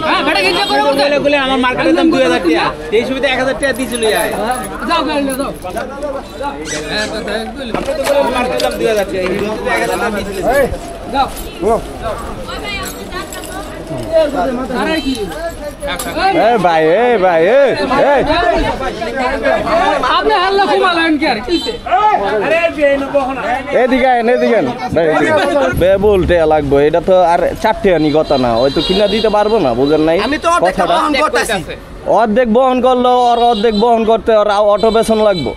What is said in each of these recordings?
হ্যাঁ বেটা গিয়ে করে বলে আমার মার্কেটের দাম 2000 টাকা এই সুবিধা 1000 টাকা দিয়ে চলে যায় যাও গাড়ি নিয়ে যাও হ্যাঁ তো তাই বলি আপনি তো বলে মার্কেটের দাম 2000 টাকা এই সুবিধা 1000 টাকা দিয়ে চলে যায় যাও ভাই আপনি হাল্লা ঘুমালেন কি আর কিছে আরে এদিকে বেবুল টেয়া লাগবে এটা তো আর 4 টাকা নি কথা না ওই তো কিনা দিতে পারবো না বুঝেন নাই আমি তো বহন করতেছি অর্ধেক বহন করলো আর অর্ধেক বহন করতে আর অটো বেতন লাগবে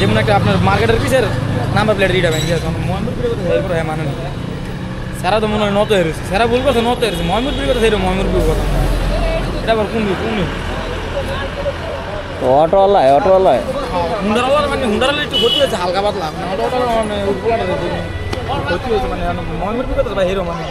যেমন একটা আপনার মার্কেটের পিছের নাম্বার প্লেট রিডা ব্যাংক মানে সারা তো মনে হয় নত হেরেছে সারা ভুল করছে নত হেরেছে ময়মুরপুর কথা সেই ময়মুরপুর কথা এটা আবার কোন অটোওয়ালায় হুন্ডারওয়ালা মানে হুন্ডারওয়ালা একটু ক্ষতি হয়েছে হালকা পাতলা মানে অটোওয়ালা মানে ক্ষতি হয়েছে মানে ময়মুরপুর কথা বা হিরো মানে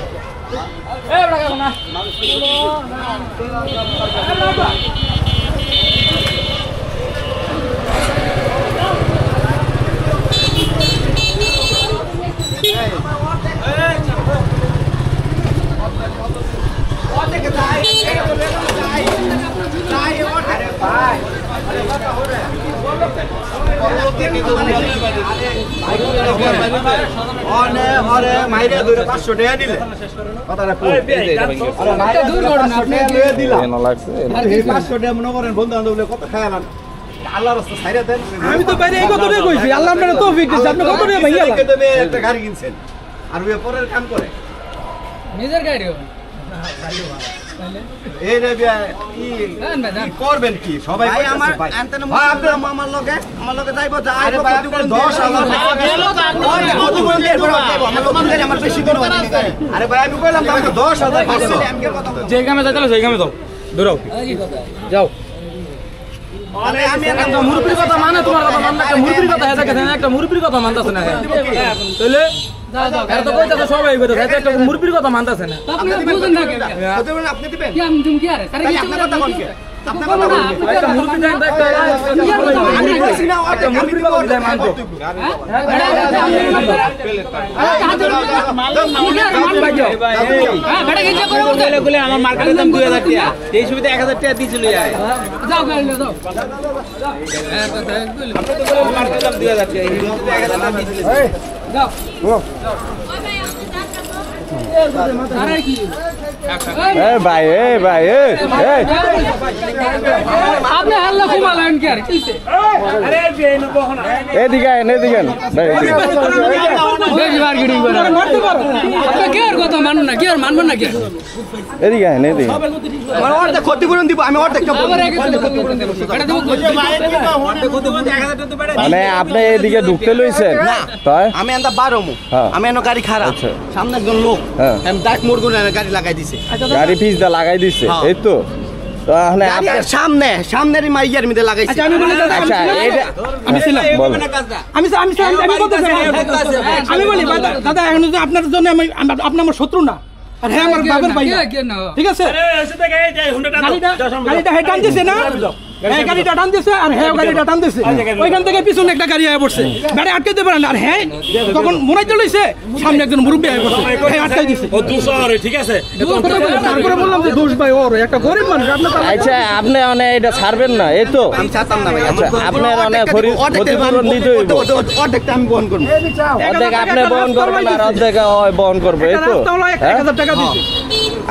আমি তো বাইরে এই কথাটাই কইছি আল্লাহ আপনার তৌফিক দিয়েছে আপনি কত টাকা ভাইয়া একটা গাড়ি কিনছেন আর ওই পরের কাম করে নিজের গাড়ি এই রে ভাই কি করবেন কি সবাই ভাই আমার আনতেন আমার লগে যাইবো আরে ভাই আপনি 10000 আমার বেশি করব আরে ভাই আমি কইলাম আমাকে 10000 পাচ্ছি যে কামে যাইতালো সেই কামে দাও দৌড়াও যাও আরে আমি একটা মুরব্বির কথা মানে তোমার কথা মানে একটা মুরব্বির কথা হেজা কথা একটা মুরব্বির কথা মানতাছ না তাইলে এর তো কইতাছ সবাই কইতাছ একটা মুরব্বির কথা মানতাছ না আপনি বুঝেন না হতে পারে আপনি দিবেন কি আমি তুমি কি আরে তারে কি আপনার কথা কোন কি আপনার কথা কোন একটা মুরব্বি জান একটা আমি কইছি না একটা মুরব্বির কথা যায় মানবো বেটা গিয়ে করে বলে আমার মার্কেটের দাম 2000 টাকা এই সুবিধা 1000 টাকা দিয়ে চলে যায় যাও গাড়ি নিয়ে যাও হ্যাঁ তো তাই বলি আপনি তো বলে মার্কেটের দাম 2000 টাকা এই সুবিধা 1000 টাকা দিয়ে চলে যায় যাও আপনি হাল্লা ঘুমালেন কি আর কিছে এদিকে বেশি মার্কেটিং করে আপনি কি আর কথা মানবেন না কি আর মানবেন না কি এদিকে আমার অর্ধেক ক্ষতিপূরণ দিব আমি অর্ধেকটা মানে আপনি এদিকে ঢুকতে লইছেন তাই আমি এন্ড 12 মু আমি এনো গাড়ি খারাপ সামনে একজন লোক আমি ডাক মোড়গুলো গাড়ি লাগাই দিছে গাড়ি পিছ দা লাগাই দিছে এই তো সামনেরই মাইয়ার মধ্যে লাগাইছে আচ্ছা এটা আমি ছিলাম আমি বলি দাদা এখন আপনার জন্য আপনি আমার শত্রু না আর হ্যাঁ আমার বাবার ভাই ঠিক আছে গাড়িটা হেড টান দিছে না হ্যাঁ গাড়িটা টান দিছে আর হ্যাঁ গাড়িটা টান দিছে ওইখান থেকে পিছনে একটা গাড়ি আয়া পড়ছে গাড়ি আটকাইতে পারে না আর হ্যাঁ তখন মোড়াই চলেছে সামনে একজন মুরব্বি আয়া পড়ছে হ্যাঁ আটকাই দিছে ও দোষরে ঠিক আছে তারপরে বললাম যে দোষ ভাই ওর একটা গরিব মানুষ আপনি আচ্ছা আপনি অনেক এটা ছাড়বেন না এই তো আমি চাইতাম না ভাই আপনার অনেক ক্ষতিপূরণ দিতে হইব অর্ধেকটা আমি বহন করব অর্ধেক আপনি বহন করবেন আর অর্ধেক ওই বহন করবে এই তো 1000 টাকা দিছে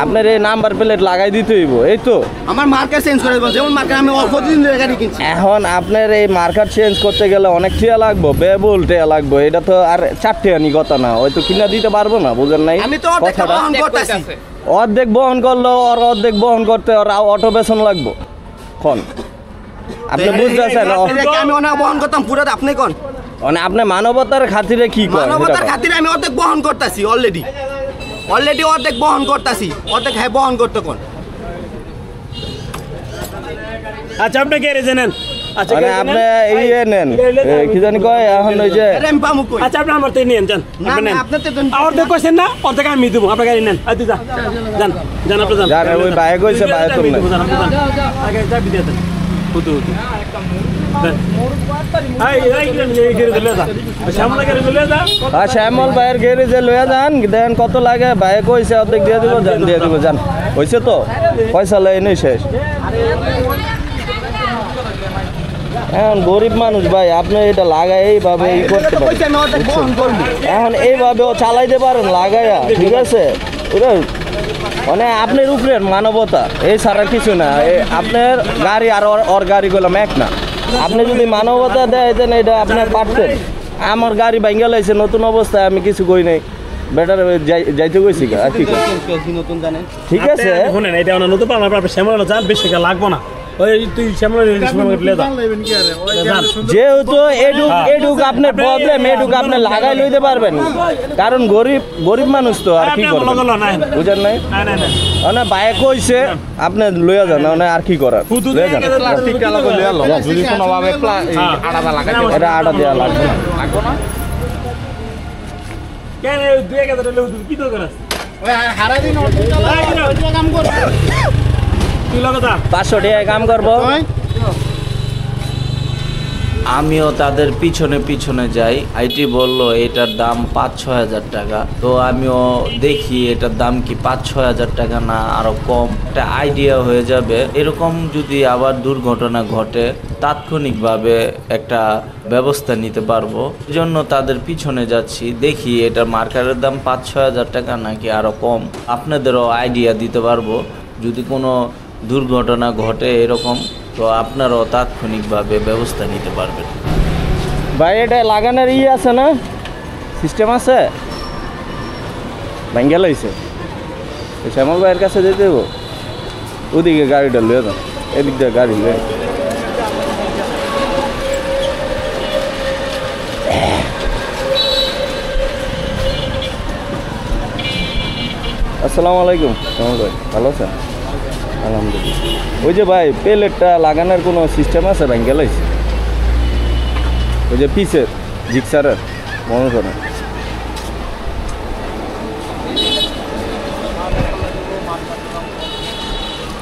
আপনার এই নাম্বার প্লেট লাগাই দিতে হইব এই তো আমার মার্কেট চেঞ্জ করে দেব যেমন মার্কেট আমি প্রতিদিন গাড়ি কিনছি এখন আপনার এই মার্কেট চেঞ্জ করতে গেলে অনেক টাকা লাগবে বেবুল টাকা লাগবে এটা তো আর 4 টাকা নি কথা না ওই তো কিনা দিতে পারবো না বুঝেন নাই আমি তো অর্ধেক বহন করতেছি অর্ধেক বহন করলো আর অর্ধেক বহন করতে আর অটো বেতন লাগবে কোন আপনি বুঝতেছেন আমি অনেক বহন করতাম পুরো আপনি কোন মানে আপনি মানবতার খাতিরে কি করেন মানবতার খাতিরে আমি অর্ধেক বহন করতেছি অলরেডি অর্ধেক বহন করতেছি অর্ধেক হ্যাঁ বহন করতে কোন আচ্ছা আপনি কে রে জানেন আচ্ছা মানে আপনি এই নেন কি জানি কয় এখন ওই যে আমি পামু কই আচ্ছা আপনি আমার থেকে নিয়েন যান আপনি নেন আপনার তো অর্ধেক কইছেন না অর্ধেক আমি দেবো আপনার গাড়ি নেন আচ্ছা যান যান যান আপনি যান যান ওই বাইক হইছে বাইক তো না যান আপনি যান আগে যাবি দিয়ে দেন হুতু হুতু শ্যামল ভাইয়ের গ্যারেজে লইয়া যান দেন কত লাগে বাইক হইছে অর্ধেক দিয়ে দিব যান দিয়ে দিব যান হইছে তো পয়সা লয় নেই শেষ এখন গরিব মানুষ ভাই আপনি এটা লাগাই এইভাবে ই করতে পারেন এখন এইভাবেও চালাইতে পারেন লাগাইয়া ঠিক আছে ওরা মানে আপনার উপরে মানবতা এই ছাড়া কিছু না আপনার গাড়ি আর ওর গাড়িগুলো ম্যাক না আপনি যদি মানবতা দেন এটা আপনার পারতেন আমার গাড়ি ভাঙ্গা লাইছে নতুন অবস্থায় আমি কিছু কই নাই বেটার যাইতে কইছি আর কি নতুন জানেন ঠিক আছে শুনেন এটা নতুন পাবেন আপনার শ্যামল যান বেশি টাকা লাগবো না ওই তুই শ্যামল যেহেতু এডুক আপনার প্রবলেম এডুক আপনি লাগাই লইতে পারবেন কারণ গরিব মানুষ তো আর কি করবেন বুঝেন নাই মানে বাইক হইছে আপনি লইয়া যান মানে আর কি করার লইয়া যান এটা আটা দেওয়া লাগবে না কেন 2000 কি দরকার আছে তুই লাগা 500 টাকা কাম করবো আমিও তাদের পিছনে পিছনে যাই আইটি বলল এটার দাম 5-6 হাজার টাকা তো আমিও দেখি এটার দাম কি 5-6 হাজার টাকা না আরো কম একটা আইডিয়া হয়ে যাবে এরকম যদি আবার দুর্ঘটনা ঘটে তাৎক্ষণিকভাবে একটা ব্যবস্থা নিতে পারবো এজন্য তাদের পিছনে যাচ্ছি দেখি এটার মার্কারের দাম 5-6 হাজার টাকা নাকি আরো কম আপনাদেরও আইডিয়া দিতে পারবো যদি কোনো দুর্ঘটনা ঘটে এরকম তো আপনারাও তাৎক্ষণিকভাবে ব্যবস্থা নিতে পারবেন ভাই এটা লাগানোর আছে না সিস্টেম আছে ভাঙ্গা লাইছে শ্যামল ভাইয়ের কাছে যেতে দেবো ওদিকে গাড়িটা লয়ে যান এদিক দিয়ে গাড়ি লয়ে আসসালামু আলাইকুম শ্যামল ভাই ভালো আছেন আলহামদুলিল্লাহ ওই যে ভাই প্লেটটা লাগানোর কোনো সিস্টেম আছে ভাঙ্গা লাইছে ওই যে পিসের জিক্সারের মনে করেন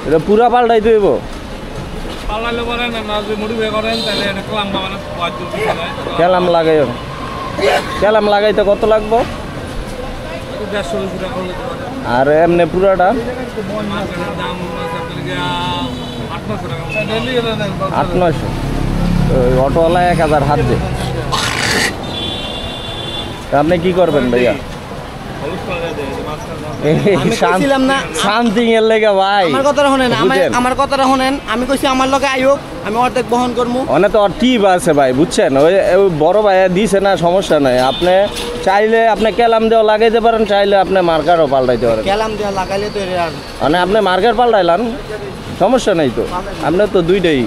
এটা পুরা পাল্টাই দেব ক্যালাম লাগাইতে কত লাগবো আর এমনি পুরাটা 800-900 অটোওয়ালা 1000 হাত দে আপনি কি করবেন ভাইয়া শান্তি এর লেগে ভাই আমার কথাটা শুনেন আমি কইছি আমার লগে আইওক আমি অর্ধেক বহন করবো অনেক তো টিপ আছে ভাই বুঝছেন ওই বড় ভাই দিছে না সমস্যা নাই আপনি চাইলে আপনি ক্যালাম দেওয়া লাগাইতে পারেন চাইলে আপনি মার্কারও পাল্টাইতে পারেন ক্যালাম দেওয়া লাগাইলে তো মানে আপনি মার্কার পাল্টাইলাম সমস্যা নাই তো আপনার তো দুইটাই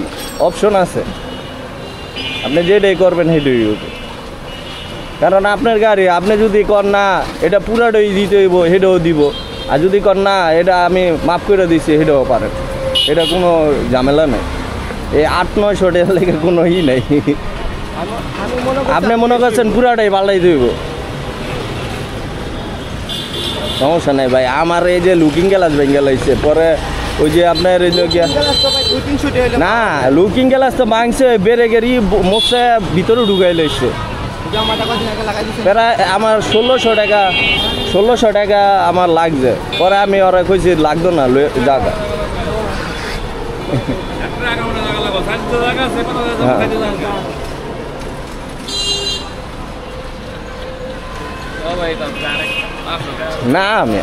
অপশন আছে আপনি যেটাই করবেন সেটাই কারণ আপনার গাড়ি আপনি যদি কর না এটা পুরাটাই দিতে হইব সেটাও দিব আর যদি কর না এটা আমি মাফ করে দিচ্ছি সেটাও পারেন এটা কোনো ঝামেলা নেই এই 800-900 টাকার লেগে কোনো ই নেই আপনি মনে করছেন পুরাটাই পাল্টাই দিব সমস্যা নেই ভাই আমার এই যে লুকিং গ্লাস ভেঙে লাইছে পরে ওই যে আপনার এই না লুকিং গ্লাস তো ভাঙছে বেড়ে গেড়ি মোসে ভিতরে ঢুকাই লাইছে প্রায় আমার 1600 টাকা আমার লাগছে পরে আমি ওরা কইছি লাগতো না জায়গা না আমি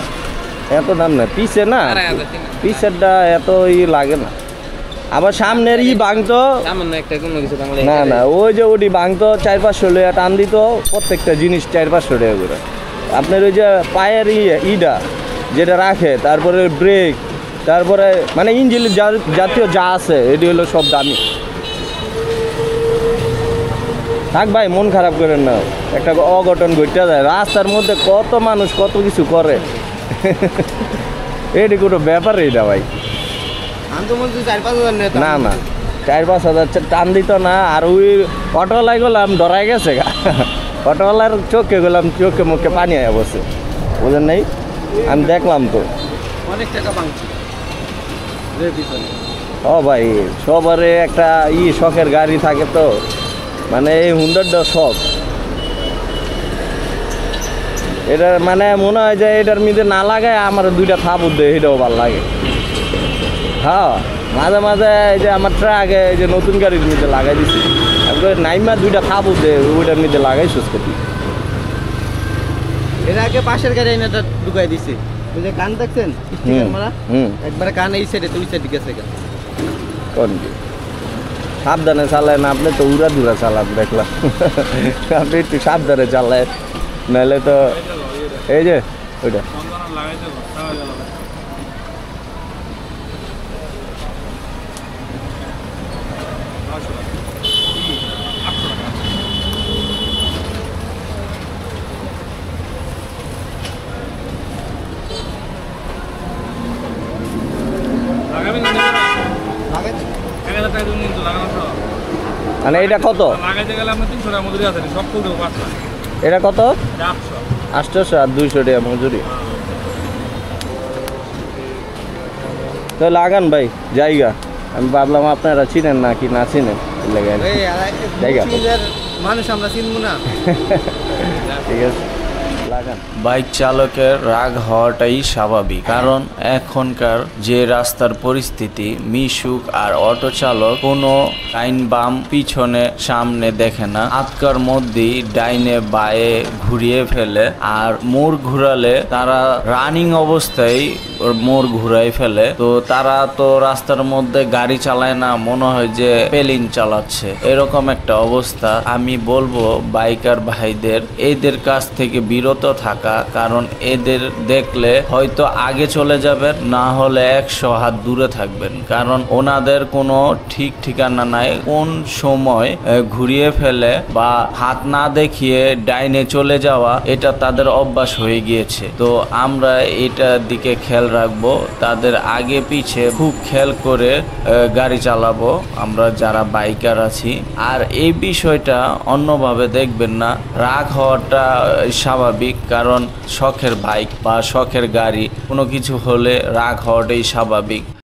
এত দাম না পিসে না পিসেরটা এত ই লাগে না আবার সামনের ই ভাঙতো না না ওই যে ওটি ভাঙতো 400-500 টাকা টান দিত প্রত্যেকটা জিনিস 400-500 টাকা করে আপনার ওই যে পায়ের ইটা যেটা রাখে তারপরে ব্রেক তারপরে মানে ইঞ্জিন জাতীয় যা আছে এটি হলো সব দামি থাক ভাই মন খারাপ করেন না একটা অঘটন ঘটতে যায় রাস্তার মধ্যে কত মানুষ কত কিছু করে এটি কোনো ব্যাপার এটা ভাই না না 4-5 হাজার টান দিত না। আর ওই অটোওয়ালাই গেলাম ডরাই গেছে গা। অটোওয়ালার চোখে গেলাম, চোখে মুখে পানি আয়া বসে, বুঝেন নাই? আমি দেখলাম তো অনেক টাকা ভাঙছে ও ভাই, সবারে একটা শখের গাড়ি থাকে তো, মানে এই হুন্ডারটা শখ। এটা মানে মনে হয় যে এটার মধ্যে না লাগায় আমার 2টা থাপুর দেয়, এটাও ভালো লাগে। হ্যাঁ, মাঝে মাঝে এই যে আমার ট্রাকে এই যে নতুন গাড়ির মধ্যে লাগাই দিছি, নাইমা 2টা থাপুর দেয়, ওইটার মধ্যে লাগাই সুস্থ করি। এর আগে পাশের গাড়ি এনে ঢুকাই দিছে, ওই যে কান দেখছেন স্টিকার মারা, একবারে কান এই সাইডে তুই সাইডে গেছে কেন কোন কি সাবধানে চালায় না, আপনি তো উড়া দুরা চালান দেখলাম। আপনি একটু সাবধানে চালায়, নাহলে তো এই যে ওইটা মানে এটা কত? এটা কত? 800 আর 200 টাকা মজুরি। তো লাগান ভাই জায়গা, আমি ভাবলাম আপনারা চিনেন না কি না চিনেন, জায়গা মানুষ আমরা চিনবো না। ঠিক আছে, বাইক চালকের রাগ হওয়াটাই স্বাভাবিক, কারণ এখনকার যে রাস্তার পরিস্থিতি, মিশুক আর অটো চালক কোনো ডাইন বাম পিছনে সামনে দেখে না, আটকার মধ্যেই ডাইনে বায়ে ঘুরিয়ে ফেলে, আর মোড় ঘুরালে তারা রানিং অবস্থায় মোড় ঘুরাই ফেলে। তো তারা তো রাস্তার মধ্যে গাড়ি চালায় না, মনে হয় যে পেলিন চালাচ্ছে, এরকম একটা অবস্থা। আমি বলবো বাইকার ভাইদের এদের কাছ থেকে বিরত থাকা, কারণ এদের দেখলে হয়তো আগে চলে যাবেন, না হলে 100 হাত দূরে থাকবেন, কারণ ওনাদের কোনো ঠিক ঠিকানা নাই, কোন সময় ঘুরিয়ে ফেলে বা হাত না দেখিয়ে ডাইনে চলে যাওয়া, এটা তাদের অভ্যাস হয়ে গিয়েছে। তো আমরা এটার দিকে খেয়াল রাখবো, তাদের আগে পিছে খুব খেয়াল করে গাড়ি চালাবো আমরা যারা বাইকার আছি। আর এই বিষয়টা অন্যভাবে দেখবেন না, রাগ হওয়াটা স্বাভাবিক, কারণ শখের বাইক বা শখের গাড়ি, কোনো কিছু হলে রাগ হওয়াটাই স্বাভাবিক।